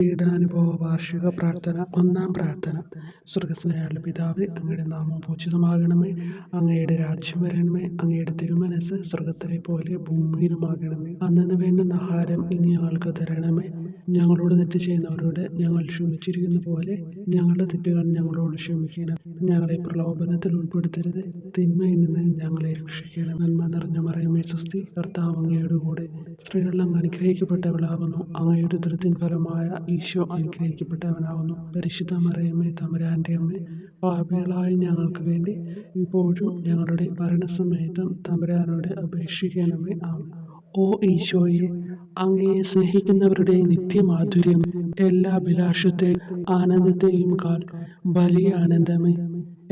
പീഡാനുഭവ വാർഷിക പ്രാർത്ഥന. ഒന്നാം പ്രാർത്ഥന. സ്വർഗ്ഗസ്ഥനായ പിതാവേ, അങ്ങയുടെ നാമം പൂജിതമാകണമേ. അങ്ങയുടെ രാജ്യം വരണമേ. അങ്ങയുടെ തിരുമനസ്സ് സ്വർഗ്ഗത്തിലെ പോലെ ഭൂമിയിലുമാകണമേ. അന്നന്ന് വേണ്ടുന്ന ആഹാരം ഇനി ഞങ്ങൾക്ക് തരണമേ. ഞങ്ങളോട് തെറ്റ് ചെയ്യുന്നവരോട് ഞങ്ങൾ ക്ഷമിച്ചിരിക്കുന്ന പോലെ ഞങ്ങളുടെ തെറ്റുകൾ ഞങ്ങളോട് ക്ഷമിക്കണം. ഞങ്ങളെ പ്രലോഭനത്തിൽ ഉൾപ്പെടുത്തരുത്, തിന്മയിൽ നിന്ന് ഞങ്ങളെ രക്ഷിക്കണം. നന്മ നിറഞ്ഞ മറിയമേ സ്വസ്തി, കർത്താവ് അങ്ങയുടെ കൂടെ സ്ത്രീകളിൽ അങ്ങ് അനുഗ്രഹിക്കപ്പെട്ടവളാകുന്നു. അങ്ങയുടെ ഉദരത്തിൻ ഫലമായ ഈശോ അനുഗ്രഹിക്കപ്പെട്ടവനാകുന്നു. പരിശുദ്ധ മറിയമേ, തമ്പുരാന്റെ അമ്മേ, പാപികളായ ഞങ്ങൾക്ക് വേണ്ടി ഇപ്പോഴും ഞങ്ങളുടെ മരണസമയത്തും തമ്പുരാനോട് അപേക്ഷിക്കണമേ. ആമേൻ. ഓ ഈശോയെ, അങ്ങയെ സ്നേഹിക്കുന്നവരുടെ നിത്യമാധുര്യം, എല്ലാ അഭിലാഷത്തെയും ആനന്ദത്തെയും കാൾ വലിയ ആനന്ദമേ,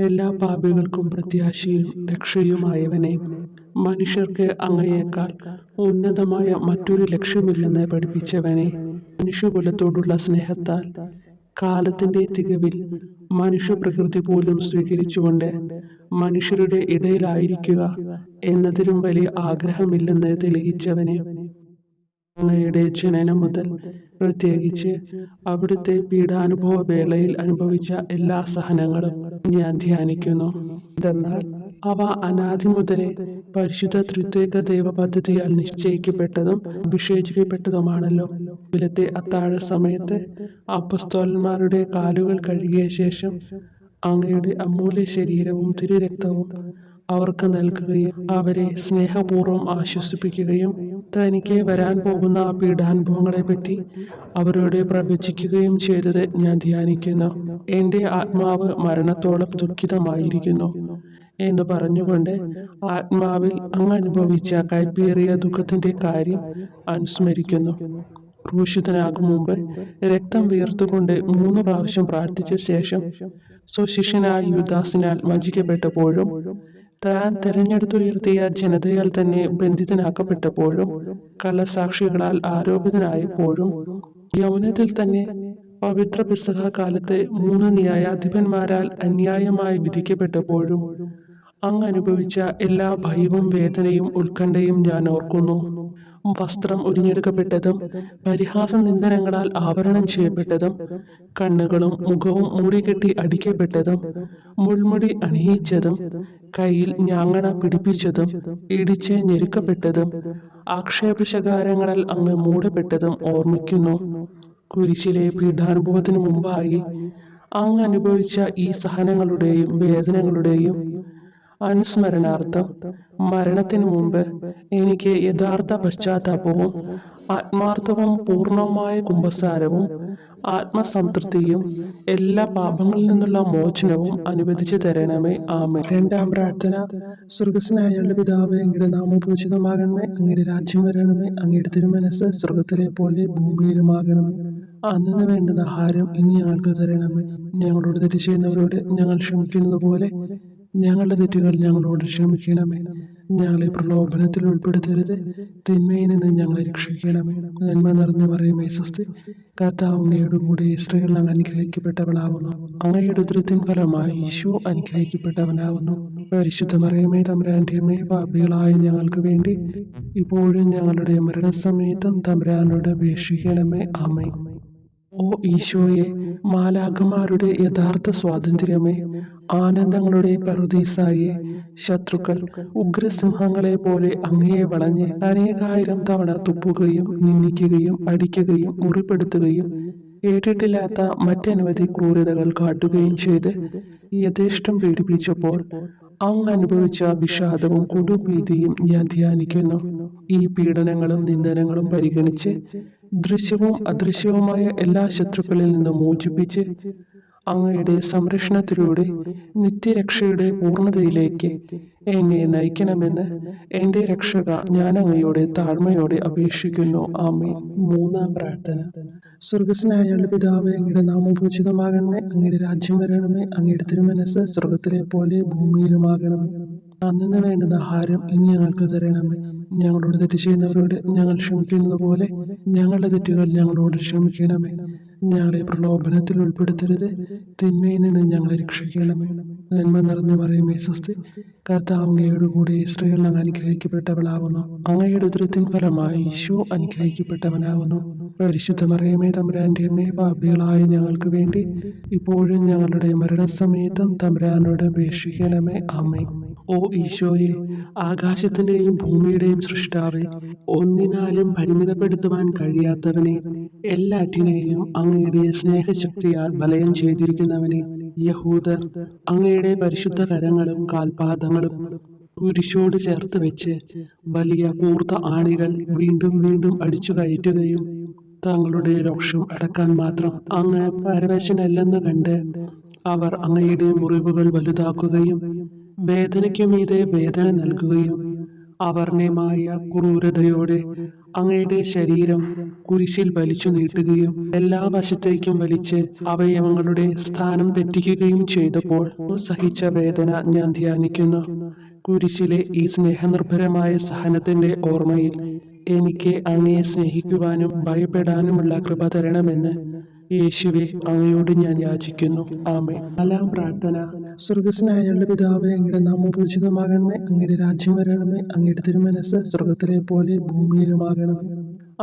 എല്ലാ പാപികൾക്കും പ്രത്യാശയും രക്ഷയുമായവനെ, മനുഷ്യർക്ക് അങ്ങയേക്കാൾ ഉന്നതമായ മറ്റൊരു ലക്ഷ്യമില്ലെന്ന് പഠിപ്പിച്ചവനെ, മനുഷ്യകുലത്തോടുള്ള സ്നേഹത്താൽ കാലത്തിന്റെ തികവിൽ മനുഷ്യപ്രകൃതി പോലും സ്വീകരിച്ചുകൊണ്ട് മനുഷ്യരുടെ ഇടയിലായിരിക്കുക എന്നതിലും വലിയ ആഗ്രഹമില്ലെന്ന് തെളിയിച്ചവനെ, അങ്ങയുടെ ജനനം മുതൽ പ്രത്യേകിച്ച് അവിടുത്തെ പീഡാനുഭവ വേളയിൽ അനുഭവിച്ച എല്ലാ സഹനങ്ങളും ഞാൻ ധ്യാനിക്കുന്നു. എന്തെന്നാൽ അവ അനാദി മുതലേ പരിശുദ്ധ ത്രിത്വൈക ദൈവ പദ്ധതിയാൽ നിശ്ചയിക്കപ്പെട്ടതും അഭിഷേചിക്കപ്പെട്ടതുമാണല്ലോ. ഇവിലത്തെ അത്താഴ സമയത്ത് അപ്പസ്തോലന്മാരുടെ കാലുകൾ കഴുകിയ ശേഷം അങ്ങയുടെ അമൂല്യ ശരീരവും തിരുരക്തവും അവർക്ക് നൽകുകയും അവരെ സ്നേഹപൂർവ്വം ആശ്വസിപ്പിക്കുകയും തനിക്ക് വരാൻ പോകുന്ന പീഡാനുഭവങ്ങളെ പറ്റി അവരോട് പ്രവചിക്കുകയും ചെയ്തത് ഞാൻ ധ്യാനിക്കുന്നു. എൻ്റെ ആത്മാവ് മരണത്തോളം ദുഃഖിതമായിരിക്കുന്നു എന്ന് പറഞ്ഞുകൊണ്ട് ആത്മാവിൽ അങ്ങ് അനുഭവിച്ച കൈപ്പേറിയ ദുഃഖത്തിന്റെ കാര്യം അനുസ്മരിക്കുന്നു. ക്രൂശിതനാകും മുമ്പ് രക്തം വീർത്തുകൊണ്ട് 3 പ്രാവശ്യം പ്രാർത്ഥിച്ച ശേഷം സ്വശിഷ്യനായ യൂദാസിനാൽ വഞ്ചിക്കപ്പെട്ടപ്പോഴും താൻ തെരഞ്ഞെടുത്തുയർത്തിയ ജനതയാൽ തന്നെ ബന്ധിതനാക്കപ്പെട്ടപ്പോഴും കള്ളസാക്ഷികളാൽ ആരോപിതനായപ്പോഴും യൗവനത്തിൽ തന്നെ പവിത്ര പെസഹ കാലത്ത് 3 ന്യായാധിപന്മാരാൽ അന്യായമായി വിധിക്കപ്പെട്ടപ്പോഴും അങ്ങ് അനുഭവിച്ച എല്ലാ ഭയവും വേദനയും ഉത്കണ്ഠയും ഞാൻ ഓർക്കുന്നു. വസ്ത്രം ഉരിഞ്ഞെടുക്കപ്പെട്ടതും പരിഹാസ നിന്ദനങ്ങളാൽ ആവരണം ചെയ്യപ്പെട്ടതും കണ്ണുകളും മുഖവും മൂടിക്കെട്ടി അടിക്കപ്പെട്ടതും മുൾമുടി അണിയിച്ചതും കയ്യിൽ ഞാങ്ങണ പിടിപ്പിച്ചതും ഇടിച്ച് ഞെരുക്കപ്പെട്ടതും ആക്ഷേപശകാരങ്ങളാൽ അങ്ങ് മൂടപ്പെട്ടതും ഓർമ്മിക്കുന്നു. കുരിശിലെ പീഡാനുഭവത്തിനു മുമ്പായി അങ്ങ് അനുഭവിച്ച ഈ സഹനങ്ങളുടെയും വേദനകളുടെയും അനുസ്മരണാർത്ഥം മരണത്തിനു മുമ്പ് എനിക്ക് യഥാർത്ഥ പശ്ചാത്താപവും ആത്മാർത്ഥവും പൂർണ്ണവുമായ കുമ്പസാരവും ആത്മസംതൃപ്തിയും എല്ലാ പാപങ്ങളിൽ നിന്നുള്ള മോചനവും അനുവദിച്ചു തരണമേ. ആമേൻ. രണ്ടാം പ്രാർത്ഥന. സ്വർഗ്ഗസ്ഥനായ പിതാവേ, അങ്ങയുടെ നാമം പൂജിതമാകണമേ. അങ്ങയുടെ രാജ്യം വരണമേ. അങ്ങയുടെ തിരുമനസ്സ് സ്വർഗ്ഗത്തിലെ പോലെ ഭൂമിയിലുമാകണമേ. അന്നന്ന് വേണ്ടുന്ന ആഹാരം ഇനി ഞങ്ങൾക്ക് തരണമേ. ഞങ്ങളോട് തെറ്റ് ചെയ്യുന്നവരോട് ഞങ്ങൾ ക്ഷമിക്കുന്നത് പോലെ ഞങ്ങളുടെ തെറ്റുകൾ ഞങ്ങളോട് ക്ഷമിക്കണമേ. ഞങ്ങളെ പ്രലോഭനത്തിൽ ഉൾപ്പെടുത്തരുത്, തിന്മയിൽ നിന്ന് ഞങ്ങളെ രക്ഷിക്കണമേ. നന്മ നിറഞ്ഞ മറിയമേ സ്വസ്തി, കർത്താവ് അങ്ങയുടെ കൂടെ സ്ത്രീകളിൽ അങ്ങ് അനുഗ്രഹിക്കപ്പെട്ടവളാകുന്നു. അങ്ങയുടെ ഉദരത്തിൻ ഫലമായി ഈശോ അനുഗ്രഹിക്കപ്പെട്ടവനാകുന്നു. പരിശുദ്ധ മറിയമേ, തമ്പുരാന്റെ അമ്മേ, പാപികളായ ഞങ്ങൾക്ക് വേണ്ടി ഇപ്പോഴും ഞങ്ങളുടെ മരണസമയത്തും തമ്പുരാനോട് അപേക്ഷിക്കണമേ. ആമേൻ. ഓ ഈശോയെ, മാലാഖമാരുടെ യഥാർത്ഥ സ്വാതന്ത്ര്യമേ, ആനന്ദങ്ങളുടെ പറുദീസായെ, ശത്രുക്കൾ ഉഗ്രസിംഹങ്ങളെ പോലെ അങ്ങയെ വളഞ്ഞ് അനേകായിരം തവണ തുപ്പുകയും നിന്ദിക്കുകയും അടിക്കുകയും മുറിപ്പെടുത്തുകയും കേട്ടിട്ടില്ലാത്ത മറ്റനവധി ക്രൂരതകൾ കാട്ടുകയും ചെയ്ത് യഥേഷ്ടം പീഡിപ്പിച്ചപ്പോൾ അങ്ങ് അനുഭവിച്ച വിഷാദവും കൊടുഭീതിയും ഞാൻ ധ്യാനിക്കുന്നു. ഈ പീഡനങ്ങളും നിന്ദനങ്ങളും പരിഗണിച്ച് ദൃശ്യവും അദൃശ്യവുമായ എല്ലാ ശത്രുക്കളിൽ നിന്നും മോചിപ്പിച്ച് അങ്ങയുടെ സംരക്ഷണത്തിലൂടെ നിത്യരക്ഷയുടെ പൂർണ്ണതയിലേക്ക് എന്നെ നയിക്കണമെന്ന് എൻ്റെ രക്ഷക ഞാൻ അങ്ങയോടെ താഴ്മയോടെ അപേക്ഷിക്കുന്നു. ആമേൻ. മൂന്നാം പ്രാർത്ഥന. സ്വർഗ്ഗസ്ഥനായ പിതാവേ, അങ്ങയുടെ നാമം പൂജിതമാകണമേ. അങ്ങയുടെ രാജ്യം വരണമേ. അങ്ങയുടെ തിരുമനസ്സ് സ്വർഗ്ഗത്തിലെ പോലെ ഭൂമിയിലുമാകണമേ. അന്നന്ന് വേണ്ടുന്ന ആഹാരം ഇനി ഞങ്ങൾക്ക് തരണമേ. ഞങ്ങളോട് തെറ്റ് ചെയ്യുന്നവരോട് ഞങ്ങൾ ക്ഷമിക്കുന്നത് പോലെ ഞങ്ങളുടെ തെറ്റുകൾ ഞങ്ങളോട് ക്ഷമിക്കണമേ. ഞങ്ങളെ പ്രലോഭനത്തിൽ ഉൾപ്പെടുത്തരുത്, തിന്മയിൽ നിന്ന് ഞങ്ങളെ രക്ഷിക്കണമേ. നന്മ നിറഞ്ഞ മറിയമേ സ്വസ്തി, കർത്താവ് അങ്ങയോട് കൂടെ സ്ത്രീകൾ അങ്ങ് അനുഗ്രഹിക്കപ്പെട്ടവളാവുന്നു. അങ്ങയുടെ ഉദരത്തിൻ ഫലമായി ഈശോ അനുഗ്രഹിക്കപ്പെട്ടവനാവുന്നു. പരിശുദ്ധ മറിയമേ തമ്പുരാന്റെ അമ്മേ, പാപികളായ ഞങ്ങൾക്ക് വേണ്ടി ഇപ്പോഴും ഞങ്ങളുടെ മരണസമയത്തും തമ്പുരാനോട് അപേക്ഷിക്കണമേ. ആമേൻ. ഓ ഈശോയെ, ആകാശത്തിന്റെയും ഭൂമിയുടെയും സൃഷ്ടാവേ, ഒന്നിനാലും പരിമിതപ്പെടുത്തുവാൻ കഴിയാത്തവനെ, എല്ലാറ്റിനെയും അങ്ങയുടെ സ്നേഹശക്തിയാൽ വലയം ചെയ്തിരിക്കുന്നവനെ, യഹൂദർ അങ്ങയുടെ പരിശുദ്ധ കരങ്ങളും കാൽപാദങ്ങളും കുരിശോട് ചേർത്ത് വെച്ച് വലിയ കൂർത്ത ആണികൾ വീണ്ടും വീണ്ടും അടിച്ചു കയറ്റുകയും തങ്ങളുടെ രോഷം അടക്കാൻ മാത്രം അങ്ങ് പരവശനല്ലെന്ന് കണ്ട് അവർ അങ്ങയുടെ മുറിവുകൾ വലുതാക്കുകയും വേദനയ്ക്കു മീതെ വേദന നൽകുകയും അവർണ്യമായ ക്രൂരതയോടെ അങ്ങയുടെ ശരീരം കുരിശിൽ വലിച്ചു നീട്ടുകയും എല്ലാ വശത്തേക്കും വലിച്ച് അവയവങ്ങളുടെ സ്ഥാനം തെറ്റിക്കുകയും ചെയ്തപ്പോൾ സഹിച്ച വേദന ഞാൻ ധ്യാനിക്കുന്നു. കുരിശിലെ ഈ സ്നേഹനിർഭരമായ സഹനത്തിന്റെ ഓർമ്മയിൽ എനിക്ക് അങ്ങയെ സ്നേഹിക്കുവാനും ഭയപ്പെടാനുമുള്ള കൃപ തരണമെന്ന് യേശുവെ അങ്ങയോട് ഞാൻ യാചിക്കുന്നു. ആമേൻ. നാലാം പ്രാർത്ഥന. സ്വർഗസ്നായ ഞങ്ങളുടെ പിതാവേ, അങ്ങയുടെ നാമം പൂജിതമാകണമേ, അങ്ങയുടെ രാജ്യം വരണമേ, അങ്ങയുടെ തിരുമനസ്സ് സ്വർഗത്തിലെ പോലെ ഭൂമിയിലുമാകണമേ.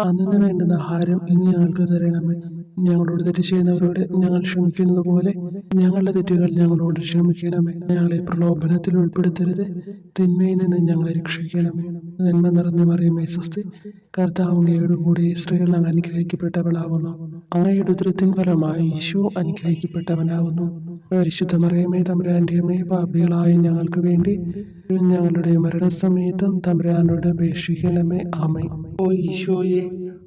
അന്നു വേണ്ടുന്ന ആഹാരം ഇനി ഞങ്ങൾക്ക് തരണമേ. ഞങ്ങളോട് തെറ്റ് ചെയ്യുന്നവരോട് ഞങ്ങൾ ക്ഷമിക്കുന്നത് പോലെ ഞങ്ങളുടെ തെറ്റുകൾ ഞങ്ങളോട് ക്ഷമിക്കണമേ. ഞങ്ങളെ പ്രലോഭനത്തിൽ ഉൾപ്പെടുത്തരുത്, തിന്മയിൽ നിന്ന് ഞങ്ങളെ രക്ഷിക്കണമേ. നന്മ നിറഞ്ഞ മറിയമേ സ്വസ്തി, കർത്താവ് അങ്ങയോട് കൂടെ സ്ത്രീകൾ അങ്ങ് അനുഗ്രഹിക്കപ്പെട്ടവളാവുന്നു. അങ്ങയുടെ ഉദരത്തിൻ ഫലമായി ഈശോ അനുഗ്രഹിക്കപ്പെട്ടവനാവുന്നു. പരിശുദ്ധ മറിയമേ തമ്പുരാന്റെ അമ്മേ, പാപികളായ ഞങ്ങൾക്ക് വേണ്ടി ഞങ്ങളുടെ മരണസമയത്തും തമ്പുരാനോട് അപേക്ഷിക്കണമേ. ആമേൻ. ഓ ഈശോയെ,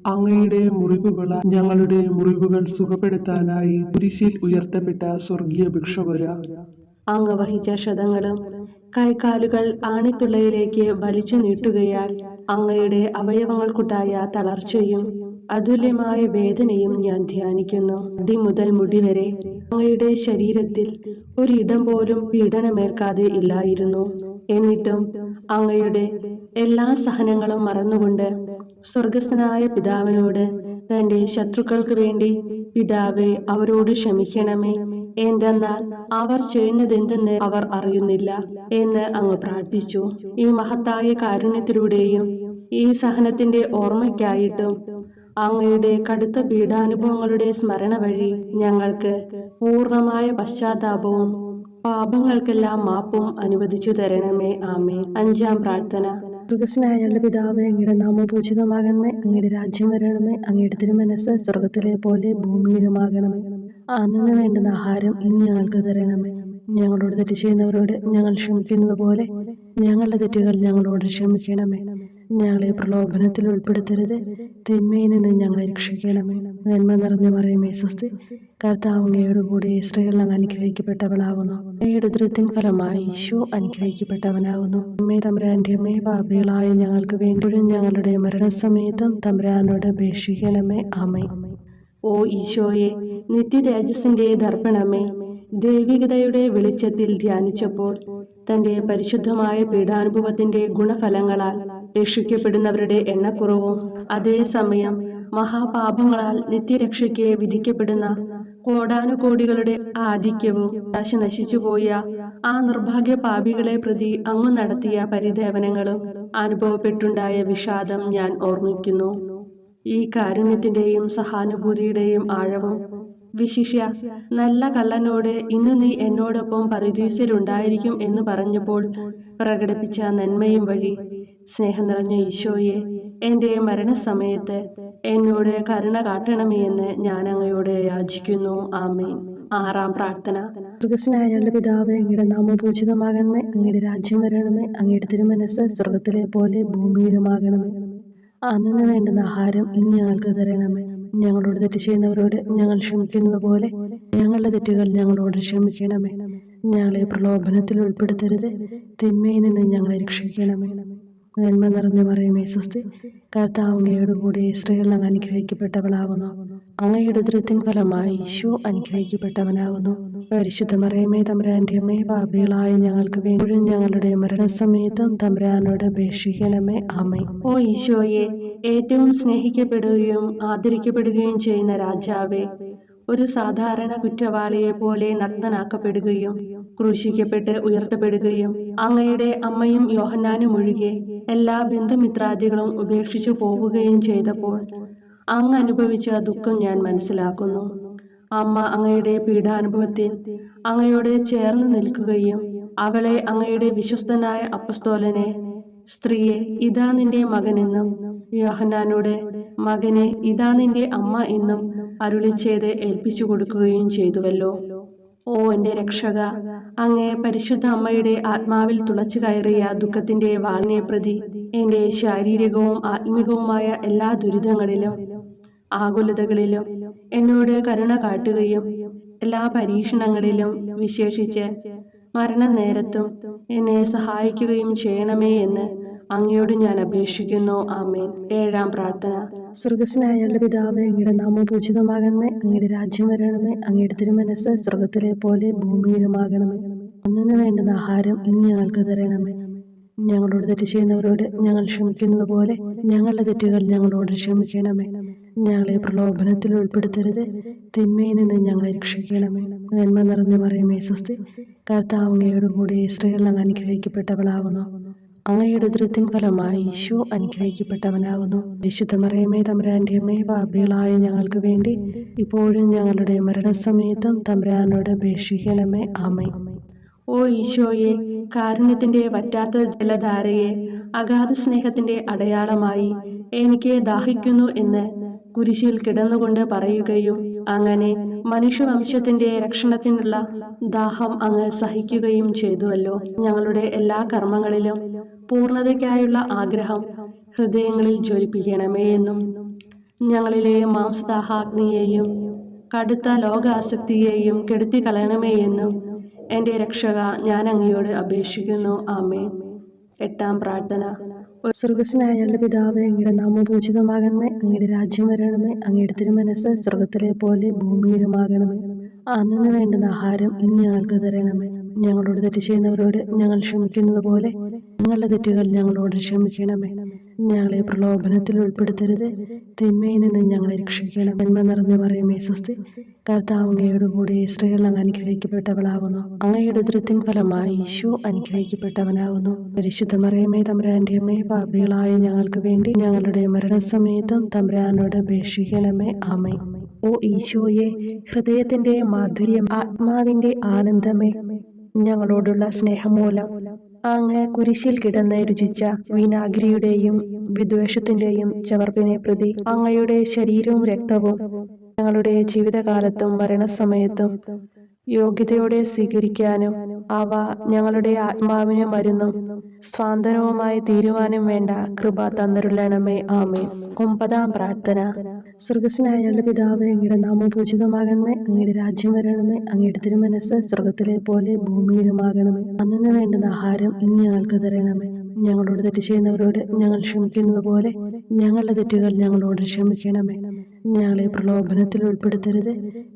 അങ്ങയുടെ മുറിവുകളാൽ ഞങ്ങളുടെ മുറിവുകൾ സുഖപ്പെടുത്താനായി കുരിശിൽ ഉയർത്തപ്പെട്ട സ്വർഗീയ ഭിക്ഷുവര, അങ്ങ് വഹിച്ച ക്ഷതങ്ങളും കൈകാലുകൾ ആണിത്തുള്ളയിലേക്ക് വലിച്ചു നീട്ടുകയാൽ അങ്ങയുടെ അവയവങ്ങൾക്കുണ്ടായ തളർച്ചയും അതുല്യമായ വേദനയും ഞാൻ ധ്യാനിക്കുന്നു. അടി മുതൽ മുടി വരെ അങ്ങയുടെ ശരീരത്തിൽ ഒരിടം പോലും പീഡനമേൽക്കാതെ ഇല്ലായിരുന്നു. എന്നിട്ടും അങ്ങയുടെ എല്ലാ സഹനങ്ങളും മറന്നുകൊണ്ട് സ്വർഗസ്ഥനായ പിതാവിനോട് തന്റെ ശത്രുക്കൾക്ക് വേണ്ടി പിതാവേ അവരോട് ക്ഷമിക്കണമേ, എന്തെന്നാൽ അവർ ചെയ്യുന്നതെന്തെന്ന് അവർ അറിയുന്നില്ല എന്ന് അങ്ങ് പ്രാർത്ഥിച്ചു. ഈ മഹത്തായ കാരുണ്യത്തിലൂടെയും ഈ സഹനത്തിന്റെ ഓർമ്മയ്ക്കായിട്ടും അങ്ങയുടെ കടുത്ത പീഡാനുഭവങ്ങളുടെ സ്മരണ വഴി ഞങ്ങൾക്ക് പൂർണ്ണമായ പശ്ചാത്താപവും പാപങ്ങൾക്കെല്ലാം മാപ്പും അനുവദിച്ചു തരണമേ. ആമേൻ. അഞ്ചാം പ്രാർത്ഥന. സ്വർഗസ്നായ ഞങ്ങളുടെ പിതാവേ, അങ്ങയുടെ നാമം പൂജിതമാകണമേ, അങ്ങയുടെ രാജ്യം വരണമേ, അങ്ങയുടെ തിരുമനസ്സ് സ്വർഗത്തിലെ പോലെ ഭൂമിയിലുമാകണമേ. അന്നു വേണ്ടുന്ന ആഹാരം ഇനി ഞങ്ങൾക്ക് തരണമേ. ഞങ്ങളോട് തെറ്റ് ചെയ്യുന്നവരോട് ഞങ്ങൾ ക്ഷമിക്കുന്നത് പോലെ ഞങ്ങളുടെ തെറ്റുകൾ ഞങ്ങളോട് ക്ഷമിക്കണമേ. ഞങ്ങളെ പ്രലോഭനത്തിൽ ഉൾപ്പെടുത്തരുത്, തിന്മയിൽ നിന്ന് ഞങ്ങളെ രക്ഷിക്കണമേ. നന്മ നിറഞ്ഞ മറിയമേ സ്വസ്തി, കർത്താവ് അങ്ങയോട് കൂടെ സ്ത്രീകൾ അങ്ങ് അനുഗ്രഹിക്കപ്പെട്ടവളാവുന്നു. അങ്ങയുടെ ഉദരത്തിൻ ഫലമായി ഈശോ അനുഗ്രഹിക്കപ്പെട്ടവനാവുന്നു. അമ്മേ തമ്പുരാന്റെ അമ്മേ, പാപികളായ ഞങ്ങൾക്ക് വേണ്ടിയും ഞങ്ങളുടെ മരണസമയത്തും തമ്പുരാനോട് അപേക്ഷിക്കണമേ. ആമേൻ. ഓ ഈശോയെ, നിത്യതേജസ്സിന്റെ ദർപ്പണമേ, ദൈവികതയുടെ വെളിച്ചത്തിൽ ധ്യാനിച്ചപ്പോൾ തന്റെ പരിശുദ്ധമായ പീഡാനുഭവത്തിന്റെ ഗുണഫലങ്ങളാൽ രക്ഷിക്കപ്പെടുന്നവരുടെ എണ്ണക്കുറവും അതേസമയം മഹാപാപങ്ങളാൽ നിത്യരക്ഷയ്ക്ക് വിധിക്കപ്പെടുന്ന കോടാനുകോടികളുടെ ആധിക്യവും നശിച്ചുപോയ ആ നിർഭാഗ്യ പാപികളെ പ്രതി അങ്ങ് നടത്തിയ പരിദേവനങ്ങളും അനുഭവപ്പെട്ടുണ്ടായ വിഷാദം ഞാൻ ഓർമ്മിക്കുന്നു. ഈ കാരുണ്യത്തിന്റെയും സഹാനുഭൂതിയുടെയും ആഴവും വിശിഷ്യ നല്ല കള്ളനോട് ഇന്നു നീ എന്നോടൊപ്പം പറുദീസയിലുണ്ടായിരിക്കും എന്ന് പറഞ്ഞപ്പോൾ പ്രകടിപ്പിച്ച നന്മയും വഴി സ്നേഹം നിറഞ്ഞ ഈശോയെ, എൻ്റെ മരണസമയത്ത് എന്നോട് കരുണ കാട്ടണമേ എന്ന് ഞാൻ അങ്ങയോട് യാചിക്കുന്നു. ആമേൻ. ആറാം പ്രാർത്ഥന. സ്വർഗസ്നായ ഞങ്ങളുടെ പിതാവേ, അങ്ങയുടെ നാമം പൂജിതമാകണമേ, അങ്ങയുടെ രാജ്യം വരണമേ, അങ്ങയുടെ തിരുമനസ്സ് സ്വർഗത്തിലെ പോലെ ഭൂമിയിലുമാകണമേ. അന്നു വേണ്ടുന്ന ആഹാരം ഇനി ഞങ്ങൾക്ക് തരണമേ. ഞങ്ങളോട് തെറ്റ് ചെയ്യുന്നവരോട് ഞങ്ങൾ ക്ഷമിക്കുന്നത് പോലെ ഞങ്ങളുടെ തെറ്റുകൾ ഞങ്ങളോട് ക്ഷമിക്കണമേ. ഞങ്ങളെ പ്രലോഭനത്തിൽ ഉൾപ്പെടുത്തരുത്, തിന്മയിൽ നിന്ന് ഞങ്ങളെ രക്ഷിക്കണമേ. നന്മ നിറഞ്ഞ മറിയമേ സ്വസ്തി, കർത്താവ് അങ്ങയോട് കൂടെ സ്ത്രീകൾ അങ്ങ് അനുഗ്രഹിക്കപ്പെട്ടവളാകുന്നു. അങ്ങയുടെ ഉദരത്തിൻ ഫലമായി ഈശോ അനുഗ്രഹിക്കപ്പെട്ടവനാകുന്നു. പരിശുദ്ധ മറിയമേ തമ്പുരാന്റെ അമ്മേ, പാപികളായ ഞങ്ങൾക്ക് വേണ്ടി ഞങ്ങളുടെ മരണസമയത്തും തമ്പുരാനോട് അപേക്ഷിക്കണമേ. ആമേൻ. ഓ ഈശോയെ, ഏറ്റവും സ്നേഹിക്കപ്പെടുകയും ആദരിക്കപ്പെടുകയും ചെയ്യുന്ന രാജാവേ, ഒരു സാധാരണ കുറ്റവാളിയെ പോലെ നഗ്നനാക്കപ്പെടുകയും ക്രൂശിക്കപ്പെട്ട് ഉയർത്തപ്പെടുകയും അങ്ങയുടെ അമ്മയും യോഹന്നാനും ഒഴികെ എല്ലാ ബന്ധുമിത്രാദികളും ഉപേക്ഷിച്ചു പോവുകയും ചെയ്തപ്പോൾ അങ്ങ് അനുഭവിച്ച ദുഃഖം ഞാൻ മനസ്സിലാക്കുന്നു. അമ്മ അങ്ങയുടെ പീഡാനുഭവത്തിൽ അങ്ങയോട് ചേർന്ന് നിൽക്കുകയും അവളെ അങ്ങയുടെ വിശ്വസ്തനായ അപ്പസ്തോലനെ, സ്ത്രീയെ ഇതാ നിന്റെ മകനെന്നും യോഹന്നാനോട്, മകനെ ഇതാ നിന്റെ അമ്മ എന്നും അരുളി ചെയ്ത് ഏൽപ്പിച്ചു കൊടുക്കുകയും ചെയ്തുവല്ലോ. ഓ എൻ്റെ രക്ഷക, അങ്ങേ പരിശുദ്ധ അമ്മയുടെ ആത്മാവിൽ തുളച്ചു കയറിയ ദുഃഖത്തിന്റെ വാളിനെ പ്രതി എൻ്റെ ശാരീരികവും ആത്മികവുമായ എല്ലാ ദുരിതങ്ങളിലും ആകുലതകളിലും എന്നോട് കരുണ കാട്ടുകയും എല്ലാ പരീക്ഷണങ്ങളിലും വിശേഷിച്ച് മരണനേരത്തും എന്നെ സഹായിക്കുകയും ചെയ്യണമേ എന്ന് അങ്ങയോട് ഞാൻ അപേക്ഷിക്കുന്നു. ആമേൻ. 7-ാം പ്രാർത്ഥന. സ്വർഗസ്നായുള്ള പിതാവേ, അങ്ങയുടെ നാമം പൂജിതമാകണമേ. അങ്ങയുടെ രാജ്യം വരണമേ. അങ്ങയുടെ തിരുമനസ്സ് സ്വർഗത്തിലെ പോലെ ഭൂമിയിലുമാകണമേ. അന്നു വേണ്ടുന്ന ആഹാരം ഇനി ഞങ്ങൾക്ക് തരണമേ. ഞങ്ങളോട് തെറ്റ് ചെയ്യുന്നവരോട് ഞങ്ങൾ ക്ഷമിക്കുന്നത് പോലെ ഞങ്ങളുടെ തെറ്റുകൾ ഞങ്ങളോട് ക്ഷമിക്കണമേ. ഞങ്ങളെ പ്രലോഭനത്തിൽ ഉൾപ്പെടുത്തരുത്, തിന്മയിൽ നിന്ന് ഞങ്ങളെ രക്ഷിക്കണമേ. നന്മ നിറഞ്ഞ മറിയമേ സ്വസ്തി, കർത്താവ് അങ്ങയോട് കൂടെ സ്ത്രീകൾ അങ്ങ് അനുഗ്രഹിക്കപ്പെട്ടവളാകുന്നു. അങ്ങയുടെ ഉദരത്തിൻ ഫലമായി ഈശോ അനുഗ്രഹിക്കപ്പെട്ടവനാകുന്നു. വിശുദ്ധ മറിയമേ തമ്പുരാന്റെ അമ്മേ, പാപികളായ ഞങ്ങൾക്ക് വേണ്ടി ഇപ്പോഴും ഞങ്ങളുടെ മരണസമയത്തും തമ്പുരാനോട് അപേക്ഷിക്കണമേ. ആമേൻ. ഓ ഈശോയെ, കാരുണ്യത്തിന്റെ വറ്റാത്ത ജലധാരയെ അഗാധ സ്നേഹത്തിന്റെ അടയാളമായി എനിക്ക് ദാഹിക്കുന്നു എന്ന് കുരിശിൽ കിടന്നുകൊണ്ട് പറയുകയും അങ്ങനെ മനുഷ്യവംശത്തിന്റെ രക്ഷണത്തിനുള്ള ദാഹം അങ്ങ് സഹിക്കുകയും ചെയ്തുവല്ലോ. ഞങ്ങളുടെ എല്ലാ കർമ്മങ്ങളിലും പൂർണ്ണതയ്ക്കായുള്ള ആഗ്രഹം ഹൃദയങ്ങളിൽ ജ്വലിപ്പിക്കണമേ എന്നും ഞങ്ങളിലെ മാംസദാഹാഗ്നിയെയും കടുത്ത ലോകാസക്തിയെയും കെടുത്തി കളയണമേ എന്നും എൻ്റെ രക്ഷക ഞാൻ അങ്ങയോട് അപേക്ഷിക്കുന്നു. ആമേൻ. 8-ാം പ്രാർത്ഥന. സ്വർഗസ്നായുള്ള പിതാവേ, അങ്ങയുടെ നാമം പൂജിതമാകണമേ. അങ്ങയുടെ രാജ്യം വരണമേ. അങ്ങയുടെ തിരുമനസ്സ് സ്വർഗത്തിലെ പോലെ ഭൂമിയിലുമാകണമേ. അന്നു വേണ്ടുന്ന ആഹാരം ഇനി ഞങ്ങൾക്ക് തരണമേ. ഞങ്ങളോട് തെറ്റ് ചെയ്യുന്നവരോട് ഞങ്ങൾ ക്ഷമിക്കുന്നത് പോലെ ഞങ്ങളുടെ തെറ്റുകൾ ഞങ്ങളോട് ക്ഷമിക്കണമേ. ഞങ്ങളെ പ്രലോഭനത്തിൽ ഉൾപ്പെടുത്തരുത്, തിന്മയിൽ നിന്ന് ഞങ്ങളെ രക്ഷിക്കണം. നന്മ നിറഞ്ഞ മറിയമേ സ്വസ്തി, കർത്താവ് അങ്ങയോട് കൂടെ സ്ത്രീകൾ അങ്ങ് അനുഗ്രഹിക്കപ്പെട്ടവളാകുന്നു. അങ്ങയുടെ ഉദരത്തിൻ ഫലമായി ഈശോ അനുഗ്രഹിക്കപ്പെട്ടവനാകുന്നു. പരിശുദ്ധ മറിയമേ തമ്പുരാന്റെ അമ്മേ, പാപികളായ ഞങ്ങൾക്ക് വേണ്ടി ഞങ്ങളുടെ മരണസമയത്തും തമ്പുരാനോട് അപേക്ഷിക്കണമേ. ആമേൻ. ഓ ഈശോയെ, ഹൃദയത്തിന്റെ മാധുര്യം, ആത്മാവിന്റെ ആനന്ദമേ, ഞങ്ങളോടുള്ള സ്നേഹം മൂലം അങ്ങ് കുരിശിൽ കിടന്ന് രുചിച്ച വിനാഗിരിയുടെയും വിദ്വേഷത്തിന്റെയും ചവർപ്പിനെ പ്രതി അങ്ങയുടെ ശരീരവും രക്തവും ഞങ്ങളുടെ ജീവിതകാലത്തും മരണസമയത്തും യോഗ്യതയോടെ സ്വീകരിക്കാനും അവ ഞങ്ങളുടെ ആത്മാവിന് മരുന്നും സ്വാന്തനവുമായി തീരുവാനും വേണ്ട കൃപ തന്നരുളണമേ. ആമേൻ. 9-ാം പ്രാർത്ഥന. സ്വർഗസ്നായുള്ള പിതാവേ, അങ്ങയുടെ നാമം പൂജിതമാകണമേ. അങ്ങയുടെ രാജ്യം വരണമേ. അങ്ങയുടെ തിരുമനസ്സ് സ്വർഗത്തിലെ പോലെ ഭൂമിയിലുമാകണമേ. അന്നു വേണ്ടുന്ന ആഹാരം ഇനി ഞങ്ങൾക്ക് തരണമേ. ഞങ്ങളോട് തെറ്റ് ചെയ്യുന്നവരോട് ഞങ്ങൾ ക്ഷമിക്കുന്നത് പോലെ ഞങ്ങളുടെ തെറ്റുകൾ ഞങ്ങളോട് ക്ഷമിക്കണമേ. ഞങ്ങളെ പ്രലോഭനത്തിൽ ഉൾപ്പെടുത്തരുത്,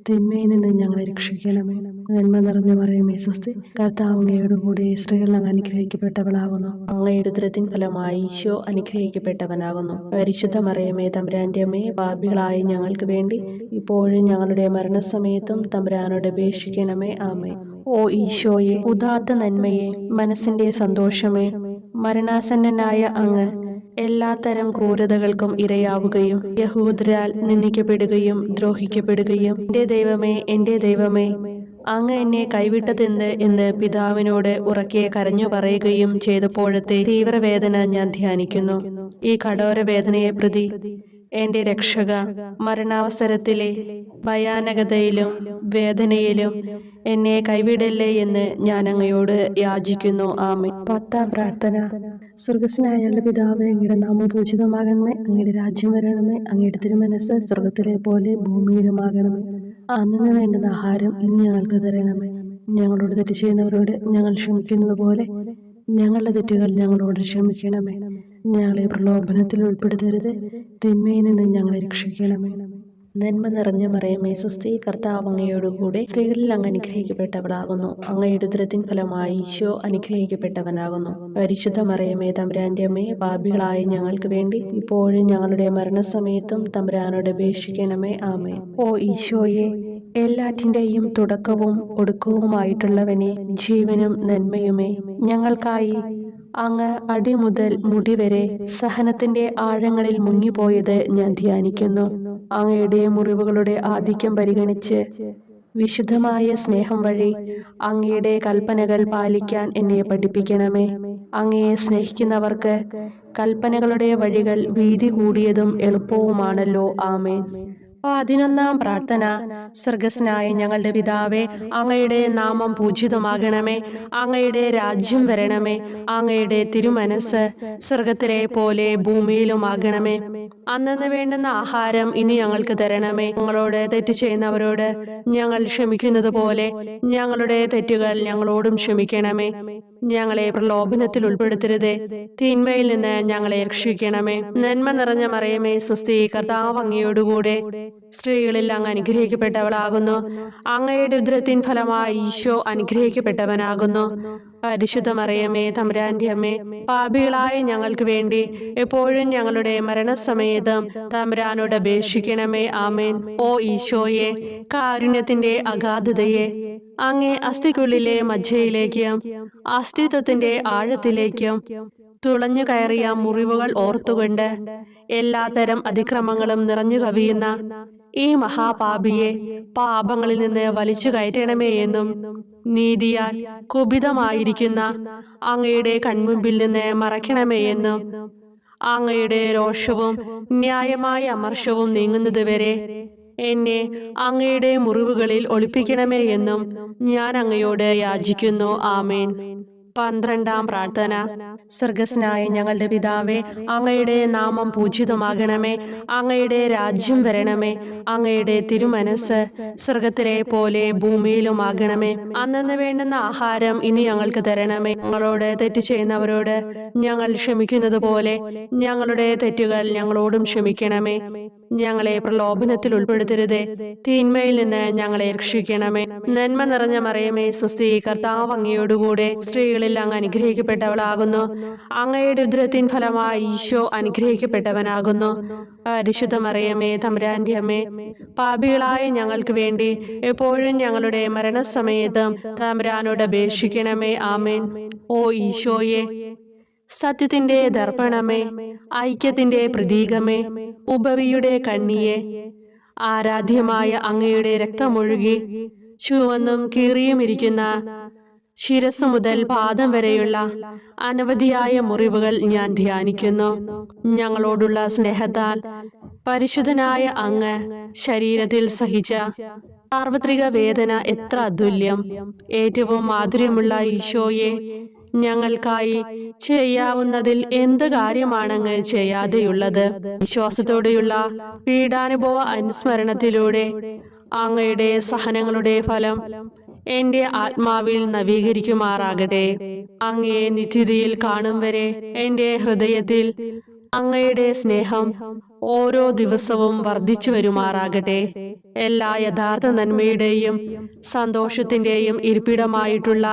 തിന്മയിൽ നിന്ന് ഞങ്ങളെ രക്ഷിക്കണമേ. നന്മ നിറഞ്ഞ മറിയമേ സ്വസ്തി, കർത്താവ് അങ്ങയോട് കൂടെ സ്ത്രീകൾ അങ്ങ് അനുഗ്രഹിക്കപ്പെട്ടവളാകുന്നു. അങ്ങയുടെ ഉദരത്തിൻ ഫലമായി ഈശോ അനുഗ്രഹിക്കപ്പെട്ടവനാകുന്നു. പരിശുദ്ധ മറിയമേ തമ്പുരാന്റെ അമ്മേ, പാപികളായ ഞങ്ങൾക്ക് വേണ്ടി ഇപ്പോഴും ഞങ്ങളുടെ മരണസമയത്തും തമ്പുരാനോട് അപേക്ഷിക്കണമേ. ആമേൻ. ഓ ഈശോയെ, ഉദാത്ത നന്മയെ, മനസ്സിന്റെ സന്തോഷമേ, മരണാസന്നനായ അങ്ങ് എല്ലാത്തരം ക്രൂരതകൾക്കും ഇരയാവുകയും യഹൂദരാൽ നിന്ദിക്കപ്പെടുകയും ദ്രോഹിക്കപ്പെടുകയും എൻ്റെ ദൈവമേ അങ്ങ് എന്നെ കൈവിട്ടതെന്ത് എന്ന് പിതാവിനോട് ഉറക്കെ കരഞ്ഞു പറയുകയും ചെയ്തപ്പോഴത്തെ തീവ്രവേദന ഞാൻ ധ്യാനിക്കുന്നു. ഈ കഠോര വേദനയെ പ്രതി എൻ്റെ രക്ഷക, മരണാവസരത്തിലെ ഭയാനകതയിലും വേദനയിലും എന്നെ കൈവിടല്ലേ എന്ന് ഞാൻ അങ്ങയോട് യാചിക്കുന്നു. ആമേൻ. 10-ാം പ്രാർത്ഥന. സ്വർഗസ്നായുള്ള പിതാവേ, അങ്ങയുടെ നാമം പൂജിതമാകണമേ. അങ്ങയുടെ രാജ്യം വരണമേ. അങ്ങയുടെ തിരുമനസ്സ് സ്വർഗത്തിലെ പോലെ ഭൂമിയിലുമാകണമേ. അന്നു വേണ്ടുന്ന ആഹാരം ഇനി ഞങ്ങൾക്ക് തരണമേ. ഞങ്ങളോട് തെറ്റ് ചെയ്യുന്നവരോട് ഞങ്ങൾ ക്ഷമിക്കുന്നത് പോലെ ഞങ്ങളുടെ തെറ്റുകൾ ഞങ്ങളോട് ക്ഷമിക്കണമേ. ഞങ്ങളെ പ്രലോഭനത്തിൽ ഉൾപ്പെടുത്തരുത്. തിന്മയിൽ നിന്ന് ഞങ്ങളെ രക്ഷിക്കണമേ. നന്മ നിറഞ്ഞ മറിയമേ സ്വസ്തി, കർത്താവ് അങ്ങയോടുകൂടെ സ്ത്രീകളിൽ അങ്ങ് അനുഗ്രഹിക്കപ്പെട്ടവളാകുന്നു. അങ്ങയുടെ ഉദരത്തിൻ ഫലമായി ഈശോ അനുഗ്രഹിക്കപ്പെട്ടവനാകുന്നു. പരിശുദ്ധ മറിയമേ തമ്പുരാന്റെ അമ്മേ, പാപികളായ ഞങ്ങൾക്ക് വേണ്ടി ഇപ്പോഴും ഞങ്ങളുടെ മരണസമയത്തും തമ്പുരാനോട് അപേക്ഷിക്കണമേ. ആമേൻ. ഓ ഈശോയെ, എല്ലാറ്റിൻ്റെയും തുടക്കവും ഒടുക്കവുമായിട്ടുള്ളവനെ, ജീവനും നന്മയുമേ, ഞങ്ങൾക്കായി അങ്ങ് അടിമുതൽ മുടിവരെ സഹനത്തിന്റെ ആഴങ്ങളിൽ മുങ്ങിപ്പോയത് ഞാൻ ധ്യാനിക്കുന്നു. അങ്ങയുടെ മുറിവുകളുടെ ആധിക്യം പരിഗണിച്ച് വിശുദ്ധമായ സ്നേഹം വഴി അങ്ങയുടെ കൽപ്പനകൾ പാലിക്കാൻ എന്നെ പഠിപ്പിക്കണമേ. അങ്ങയെ സ്നേഹിക്കുന്നവർക്ക് കൽപ്പനകളുടെ വഴികൾ വീതി കൂടിയതും എളുപ്പവുമാണല്ലോ. ആമേൻ. 11-ാം പ്രാർത്ഥന. സ്വർഗസ്നായ ഞങ്ങളുടെ പിതാവേ, അങ്ങയുടെ നാമം പൂജിതമാകണമേ. അങ്ങയുടെ രാജ്യം വരണമേ. അങ്ങയുടെ തിരുമനസ് സ്വർഗത്തിലെ പോലെ ഭൂമിയിലുമാകണമേ. അന്നന്ന് വേണ്ടുന്ന ആഹാരം ഇനി ഞങ്ങൾക്ക് തരണമേ. ഞങ്ങളോട് തെറ്റ് ചെയ്യുന്നവരോട് ഞങ്ങൾ ക്ഷമിക്കുന്നത് പോലെ ഞങ്ങളുടെ തെറ്റുകൾ ഞങ്ങളോടും ക്ഷമിക്കണമേ. ഞങ്ങളെ പ്രലോഭനത്തിൽ ഉൾപ്പെടുത്തരുതേ, തിന്മയിൽ നിന്ന് ഞങ്ങളെ രക്ഷിക്കണമേ. നന്മ നിറഞ്ഞ മറിയമേ സ്വസ്തി, കർത്താവ് അങ്ങയോടുകൂടെ സ്ത്രീകളിൽ അങ്ങ് അനുഗ്രഹിക്കപ്പെട്ടവളാകുന്നു. അങ്ങയുടെ ഉദരത്തിൻ ഫലമായി ഈശോ അനുഗ്രഹിക്കപ്പെട്ടവനാകുന്നു. പരിശുദ്ധ മറിയമേ തമ്പുരാന്റെ അമ്മേ, പാപികളായ ഞങ്ങൾക്ക് വേണ്ടി എപ്പോഴും ഞങ്ങളുടെ മരണസമയത്തും തമ്പുരാനോട് അപേക്ഷിക്കണമേ. ആമേൻ. ഓ ഈശോയെ, കാരുണ്യത്തിന്റെ അഗാധതയെ, അങ്ങേ അസ്ഥിക്കുള്ളിലെ മജ്ജയിലേക്കും അസ്തിത്വത്തിന്റെ ആഴത്തിലേക്കും തുളഞ്ഞു കയറിയ മുറിവുകൾ ഓർത്തുകൊണ്ട് എല്ലാത്തരം അതിക്രമങ്ങളും നിറഞ്ഞു കവിയുന്ന ഈ മഹാപാപിയെ പാപങ്ങളിൽ നിന്ന് വലിച്ചു കയറ്റണമേ എന്നും, നീതിയാൽ കുപിതമായിരിക്കുന്ന അങ്ങയുടെ കൺമുമ്പിൽ നിന്ന് മറയ്ക്കണമേ എന്നും, അങ്ങയുടെ രോഷവും ന്യായമായ അമർഷവും നീങ്ങുന്നതുവരെ എന്നെ അങ്ങയുടെ മുറിവുകളിൽ ഒളിപ്പിക്കണമേ എന്നും ഞാൻ അങ്ങയോട് യാചിക്കുന്നു. ആമേൻ. 12-ാം പ്രാർത്ഥന. സ്വർഗസ്നായ ഞങ്ങളുടെ പിതാവേ, അങ്ങയുടെ നാമം പൂജിതമാകണമേ. അങ്ങയുടെ രാജ്യം വരണമേ. അങ്ങയുടെ തിരുമനസ് സ്വർഗത്തിലെ പോലെ ഭൂമിയിലുമാകണമേ. അന്നന്ന് വേണ്ടുന്ന ആഹാരം ഇനി ഞങ്ങൾക്ക് തരണമേ. ഞങ്ങളോട് തെറ്റ് ചെയ്യുന്നവരോട് ഞങ്ങൾ ക്ഷമിക്കുന്നത് പോലെ ഞങ്ങളുടെ തെറ്റുകൾ ഞങ്ങളോടും ക്ഷമിക്കണമേ. ഞങ്ങളെ പ്രലോഭനത്തിൽ ഉൾപ്പെടുത്തരുതേ, തിന്മയിൽ നിന്ന് ഞങ്ങളെ രക്ഷിക്കണമേ. നന്മ നിറഞ്ഞ മറിയമേ സ്വസ്തി, കർത്താവ് അങ്ങയോടുകൂടെ സ്ത്രീകളിൽ അങ്ങ് അനുഗ്രഹിക്കപ്പെട്ടവളാകുന്നു. അങ്ങയുടെ ഉദരത്തിൻ ഫലമായി ഈശോ അനുഗ്രഹിക്കപ്പെട്ടവനാകുന്നു. പരിശുദ്ധ മറിയമേ തമ്പുരാന്റെ അമ്മേ, പാപികളായ ഞങ്ങൾക്ക് വേണ്ടി എപ്പോഴും ഞങ്ങളുടെ മരണസമയത്തും തമ്പുരാനോട് അപേക്ഷിക്കണമേ. ആമേൻ. ഓ ഈശോയെ, സത്യത്തിന്റെ ദർപ്പണമേ, ഐക്യത്തിന്റെ പ്രതീകമേ, ഉപവിയുടെ കണ്ണിയെ, ആരാധ്യമായ അങ്ങയുടെ രക്തമൊഴുകി ചുവന്നും കീറിയുമിരിക്കുന്ന ശിരസ് മുതൽ പാദം വരെയുള്ള അനവധിയായ മുറിവുകൾ ഞാൻ ധ്യാനിക്കുന്നു. ഞങ്ങളോടുള്ള സ്നേഹത്താൽ പരിശുദ്ധനായ അങ്ങ് ശരീരത്തിൽ സഹിച്ച സാർവത്രിക വേദന എത്ര അതുല്യം. ഏറ്റവും മാധുര്യമുള്ള ഈശോയെ, ഞങ്ങൾക്കായി ചെയ്യാവുന്നതിൽ എന്ത് കാര്യമാണങ്ങ് ചെയ്യാതെയുള്ളത്? വിശ്വാസത്തോടെയുള്ള പീഡാനുഭവ അനുസ്മരണത്തിലൂടെ അങ്ങയുടെ സഹനങ്ങളുടെ ഫലം എന്റെ ആത്മാവിൽ നവീകരിക്കുമാറാകട്ടെ. അങ്ങയെ നിത്യതയിൽ കാണും വരെ എന്റെ ഹൃദയത്തിൽ അങ്ങയുടെ സ്നേഹം ഓരോ ദിവസവും വർദ്ധിച്ചു വരുമാറാകട്ടെ. എല്ലാ യഥാർത്ഥ നന്മയുടെയും സന്തോഷത്തിന്റെയും ഇരിപ്പിടമായിട്ടുള്ള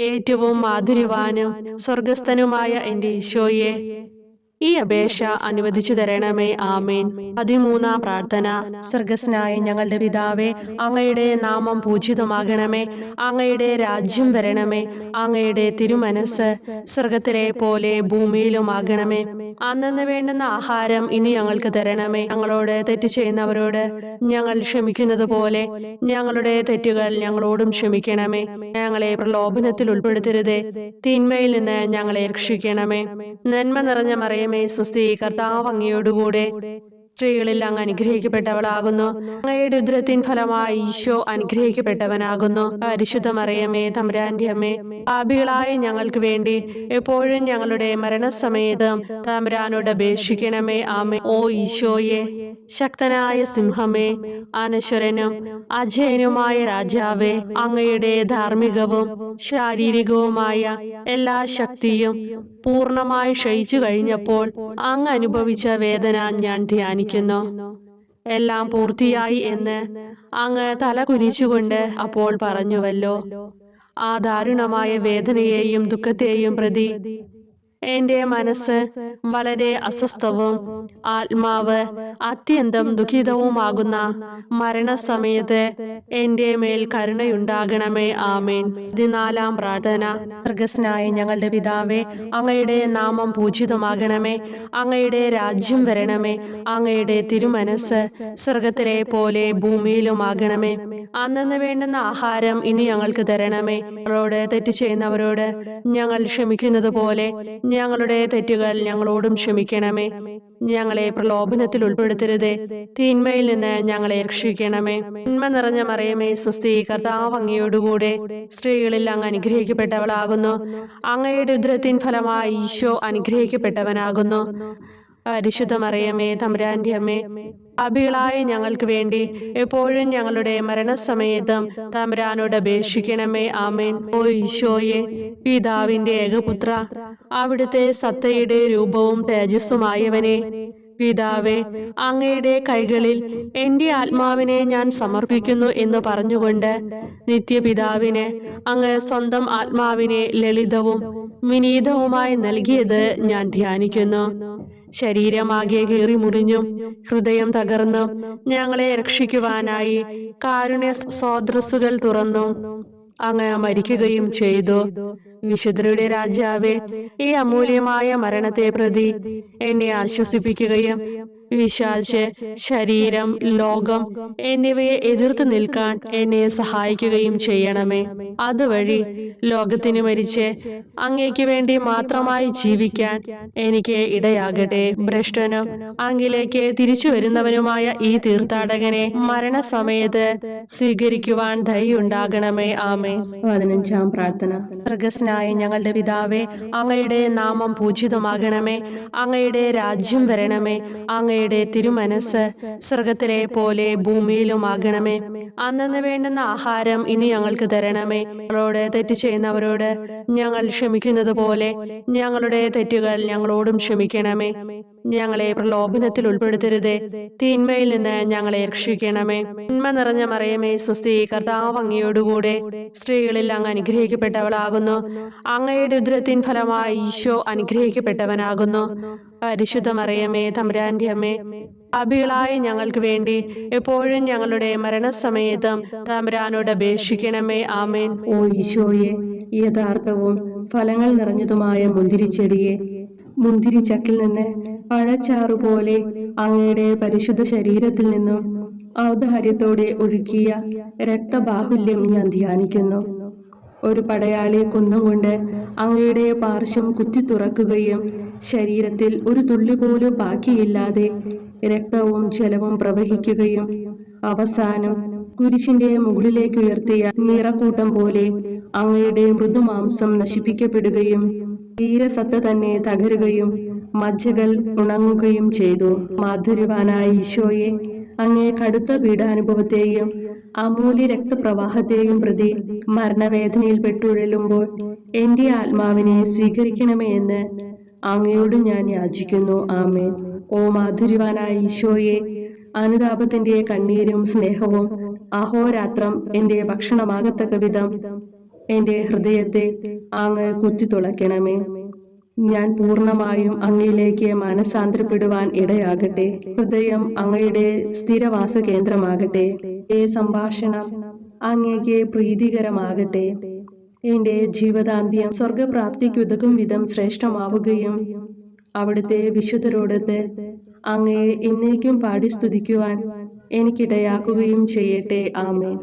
ഏറ്റവും മാധുര്യവാനും സ്വർഗസ്ഥനുമായ എന്റെ ഈശോയെ, ഈ അപേക്ഷ അനുവദിച്ചു തരണമേ. ആമേൻ. 13-ാം പ്രാർത്ഥന. സ്വർഗസ്നായ ഞങ്ങളുടെ പിതാവേ, അങ്ങയുടെ നാമം പൂജിതമാകണമേ. അങ്ങയുടെ രാജ്യം വരണമേ. അങ്ങയുടെ തിരുമനസ് സ്വർഗത്തിലെ പോലെ ഭൂമിയിലുമാകണമേ. അന്നന്ന് വേണ്ടുന്ന ആഹാരം ഇനി ഞങ്ങൾക്ക് തരണമേ. ഞങ്ങളോട് തെറ്റ് ചെയ്യുന്നവരോട് ഞങ്ങൾ ക്ഷമിക്കുന്നത് പോലെ ഞങ്ങളുടെ തെറ്റുകൾ ഞങ്ങളോടും ക്ഷമിക്കണമേ. ഞങ്ങളെ പ്രലോഭനത്തിൽ ഉൾപ്പെടുത്തരുതേ, തിന്മയിൽ നിന്ന് ഞങ്ങളെ രക്ഷിക്കണമേ. നന്മ നിറഞ്ഞ മറിയമേ സ്വസ്തി, കർത്താവ് അങ്ങയോടുകൂടെ സ്ത്രീകളിൽ അങ്ങ് അനുഗ്രഹിക്കപ്പെട്ടവളാകുന്നു. അങ്ങയുടെ ഉദരത്തിൻ ഫലമായി ഈശോ അനുഗ്രഹിക്കപ്പെട്ടവനാകുന്നു. പരിശുദ്ധ മറിയമേ തമ്പുരാന്റെ അമ്മേ, പാപികളായ ഞങ്ങൾക്ക് വേണ്ടി എപ്പോഴും ഞങ്ങളുടെ മരണസമയത്തും തമ്പുരാനോട് അപേക്ഷിക്കണമേ. ആമേൻ. ഓ ഈശോയെ, ശക്തനായ സിംഹമേ, അനശ്വരനും അജയനുമായ രാജാവേ, അങ്ങയുടെ ധാർമ്മികവും ശാരീരികവുമായ എല്ലാ ശക്തിയും പൂർണ്ണമായി ക്ഷയിച്ചു കഴിഞ്ഞപ്പോൾ അങ്ങ് അനുഭവിച്ച വേദന ഞാൻ ധ്യാനിക്കുന്നു. എല്ലാം പൂർത്തിയായി എന്ന് അങ്ങ് തല കുനിച്ചുകൊണ്ട് അപ്പോൾ പറഞ്ഞുവല്ലോ. ആ ദാരുണമായ വേദനയെയും ദുഃഖത്തെയും പ്രതി എന്റെ മനസ്സ് വളരെ അസ്വസ്ഥവും ആത്മാവ് അത്യന്തം ദുഃഖിതവുമാകുന്ന മരണസമയത്ത് എന്റെ മേൽ കരുണയുണ്ടാകണമേ. ആമേൻ. 14-ാം പ്രാർത്ഥന. സ്വർഗ്ഗസ്ഥനായ ഞങ്ങളുടെ പിതാവേ, അങ്ങയുടെ നാമം പൂജിതമാകണമേ. അങ്ങയുടെ രാജ്യം വരണമേ. അങ്ങയുടെ തിരുമനസ് സ്വർഗത്തിലെ പോലെ ഭൂമിയിലുമാകണമേ. അന്നന്ന് വേണ്ടുന്ന ആഹാരം ഇനി ഞങ്ങൾക്ക് തരണമേ. ഞങ്ങളോട് തെറ്റ് ചെയ്യുന്നവരോട് ഞങ്ങൾ ക്ഷമിക്കുന്നത് പോലെ ഞങ്ങളുടെ തെറ്റുകൾ ഞങ്ങളോടും ക്ഷമിക്കണമേ. ഞങ്ങളെ പ്രലോഭനത്തിൽ ഉൾപ്പെടുത്തരുതേ, തിന്മയിൽ നിന്ന് ഞങ്ങളെ രക്ഷിക്കണമേ. നന്മ നിറഞ്ഞ മറിയമേ സ്വസ്തി, കർത്താവ് അങ്ങയോടുകൂടെ സ്ത്രീകളിൽ അങ്ങ് അനുഗ്രഹിക്കപ്പെട്ടവളാകുന്നു. അങ്ങയുടെ ഉദരത്തിൻ ഫലമായി ഈശോ അനുഗ്രഹിക്കപ്പെട്ടവനാകുന്നു. പരിശുദ്ധ മറിയമേ തമ്പുരാന്റെ അമ്മേ, പാപികളായ ഞങ്ങൾക്ക് വേണ്ടി എപ്പോഴും ഞങ്ങളുടെ മരണസമയത്തും തമ്പുരാനോട് അപേക്ഷിക്കണമേ. ആമേൻ. ഓ ഈശോയെ, പിതാവിന്റെ ഏകപുത്ര, അവിടുത്തെ സത്തയുടെ രൂപവും തേജസ്സുമായവനെ, പിതാവേ, അങ്ങയുടെ കൈകളിൽ എന്റെ ആത്മാവിനെ ഞാൻ സമർപ്പിക്കുന്നു എന്ന് പറഞ്ഞുകൊണ്ട് നിത്യപിതാവിന് അങ്ങ് സ്വന്തം ആത്മാവിനെ ലളിതവും വിനീതവുമായി നൽകിയത് ഞാൻ ധ്യാനിക്കുന്നു. ശരീരമാകെ കീറി മുറിഞ്ഞും ഹൃദയം തകർന്നും ഞങ്ങളെ രക്ഷിക്കുവാനായി കാരുണ്യ സ്രോതസ്സുകൾ തുറന്നും അങ്ങ് മരിക്കുകയും ചെയ്തു. വിശുദ്ധരുടെ രാജാവേ, ഈ അമൂല്യമായ മരണത്തെ പ്രതി എന്നെ ആശ്വസിപ്പിക്കുകയും വിശാലിച്ച് ശരീരം, ലോകം എന്നിവയെ എതിർത്ത് നിൽക്കാൻ എന്നെ സഹായിക്കുകയും ചെയ്യണമേ. അതുവഴി ലോകത്തിന് മരിച്ച് അങ്ങേക്ക് വേണ്ടി മാത്രമായി ജീവിക്കാൻ എനിക്ക് ഇടയാകട്ടെ. ഭ്രഷ്ടനും അങ്ങിലേക്ക് തിരിച്ചു വരുന്നവനുമായ ഈ തീർത്ഥാടകനെ മരണസമയത്ത് സ്വീകരിക്കുവാൻ ദയുണ്ടാകണമേ. ആമേൻ. 15-ാം പ്രാർത്ഥന. സ്വർഗ്ഗസ്ഥനായ ഞങ്ങളുടെ പിതാവേ, അങ്ങയുടെ നാമം പൂജിതമാകണമേ. അങ്ങയുടെ രാജ്യം വരണമേ. അങ്ങയുടെ തിരുമനസ് സ്വർഗത്തിലെ പോലെ ഭൂമിയിലുമാകണമേ. അന്നന്ന് വേണ്ടുന്ന ആഹാരം ഇനി ഞങ്ങൾക്ക് തരണമേ. ഞങ്ങളോട് തെറ്റ് ചെയ്യുന്നവരോട് ഞങ്ങൾ ക്ഷമിക്കുന്നത് പോലെ ഞങ്ങളുടെ തെറ്റുകൾ ഞങ്ങളോടും ക്ഷമിക്കണമേ. ഞങ്ങളെ പ്രലോഭനത്തിൽ ഉൾപ്പെടുത്തരുതേ, തിന്മയിൽ നിന്ന് ഞങ്ങളെ രക്ഷിക്കണമേ. നന്മ നിറഞ്ഞ മറിയമേ സ്വസ്തി, കർത്താവ് അങ്ങയോടുകൂടെ സ്ത്രീകളിൽ അങ്ങ് അനുഗ്രഹിക്കപ്പെട്ടവളാകുന്നു. അങ്ങയുടെ ഉദരത്തിൻ ഫലമായി ഈശോ അനുഗ്രഹിക്കപ്പെട്ടവനാകുന്നു. പരിശുദ്ധ മറിയമേ തമ്പുരാന്റെ അമ്മേ, പാപികളായ ഞങ്ങൾക്ക് വേണ്ടി എപ്പോഴും ഞങ്ങളുടെ മരണസമയത്തും തമ്പുരാനോട് അപേക്ഷിക്കണമേ. ആമേൻ. ഓ ഈശോയെ, യഥാർത്ഥവും ഫലങ്ങൾ നിറഞ്ഞതുമായ മുന്തിരിച്ചെടിയെ, മുന്തിരിച്ചക്കിൽ നിന്ന് പഴച്ചാറുപോലെ അങ്ങയുടെ പരിശുദ്ധ ശരീരത്തിൽ നിന്നും ഔദാര്യത്തോടെ ഒഴുക്കിയ രക്തബാഹുല്യം ഞാൻ ധ്യാനിക്കുന്നു. ഒരു പടയാളി കുന്തം കൊണ്ട് അങ്ങയുടെ പാർശ്വം കുത്തി തുറക്കുകയും ശരീരത്തിൽ ഒരു തുള്ളി പോലും ബാക്കിയില്ലാതെ രക്തവും ജലവും പ്രവഹിക്കുകയും അവസാനം കുരിശിന്റെ മുകളിലേക്ക് ഉയർത്തിയ മീറക്കൂട്ടം പോലെ അങ്ങയുടെ മൃദുമാംസം നശിപ്പിക്കപ്പെടുകയും തീരസത്ത തന്നെ തകരുകയും മജ്ജകൾ ഉണങ്ങുകയും ചെയ്തു. മാധുര്യവാനായ ഈശോയെ, അങ്ങേ കടുത്ത പീഡാനുഭവത്തെയും അമൂല്യ രക്തപ്രവാഹത്തെയും പ്രതി മരണവേദനയിൽ പെട്ടുഴലുമ്പോൾ എന്റെ ആത്മാവിനെ സ്വീകരിക്കണമേ എന്ന് അങ്ങയോട് ഞാൻ യാചിക്കുന്നു. ആമേൻ. ഓ മാധുര്യവാനായ ഈശോയെ, അനുതാപത്തിന്റെ കണ്ണീരും സ്നേഹവും അഹോരാത്രം എന്റെ ഭക്ഷണമാകത്തക്ക വിധം എന്റെ ഹൃദയത്തെ അങ്ങ് കുത്തിത്തുളയ്ക്കണമേ. ഞാൻ പൂർണ്ണമായും അങ്ങയിലേക്ക് മാനസാന്തരപ്പെടുവാൻ ഇടയാകട്ടെ. ഹൃദയം അങ്ങയുടെ സ്ഥിരവാസ കേന്ദ്രമാകട്ടെ. ഈ സംഭാഷണം അങ്ങേക്ക് പ്രീതികരമാകട്ടെ. എന്റെ ജീവതാന്ത്യം സ്വർഗപ്രാപ്തിക്കുതകും വിധം ശ്രേഷ്ഠമാവുകയും അവിടുത്തെ വിശുദ്ധരോടൊത്ത് അങ്ങയെ എന്നേക്കും പാടി സ്തുതിക്കുവാൻ എനിക്കിടയാക്കുകയും ചെയ്യട്ടെ. ആമേൻ.